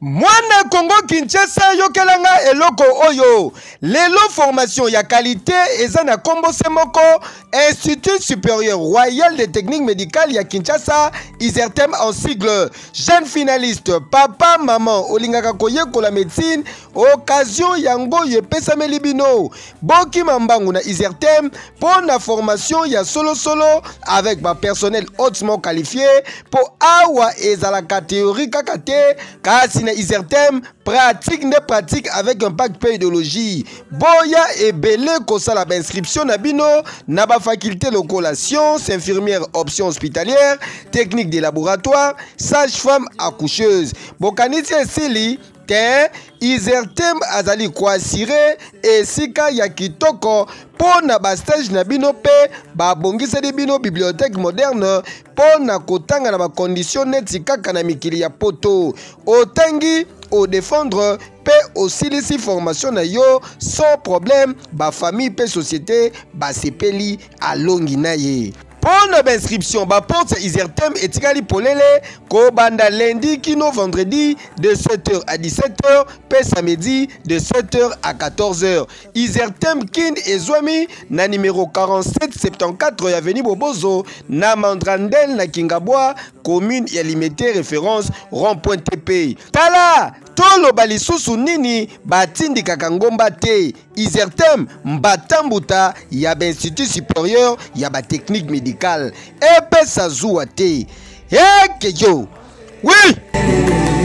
Mwana Congo Kinshasa yokelanga eloko oyo lelo formation ya qualité ezana kombo semoko Institut supérieur royal de techniques médicales ya Kinshasa ISERTEM en sigle. Jeune finaliste papa maman olingaka koyekola médecine occasion yango yepesameli bino boki mambangu na ISERTEM pour la formation ya solo avec ba personnel hautement qualifié pour awa ezalaka théorie kakate kasi na ISERTEM pratique avec un pack pédologie boya et belé kosala ba inscription na bino na ba faculté lokola sciences infirmière option hospitalière technique de laboratoire sage-femme accoucheuse bokanisi esili te ISERTEM azali kwasire esika ya kitoko pona ba stage na bino pe ba bongisa de bino bibliothèque moderne pona kotanga na ba condition neti kaka na mikili ya poto otangi au défendre pe osilisi formation na yo sans problème ba famille pe société ba sepeli alongi na ye. Pour notre inscription, ba porte ISERTEM etikali polele ko banda lundi kino vendredi de 7h à 17h, pe samedi de 7h à 14h. ISERTEM kin ezwami na numéro 4774 avenue Bobozo na Mandrandel na Kingabwa, commune ya limité référence rond-point TP. Tala tolo balisusu nini batindi kakangomba te ISERTEM mbatambuta ya Institut supérieur ya ba technique médicale epesa zuwa te ekeyo oui.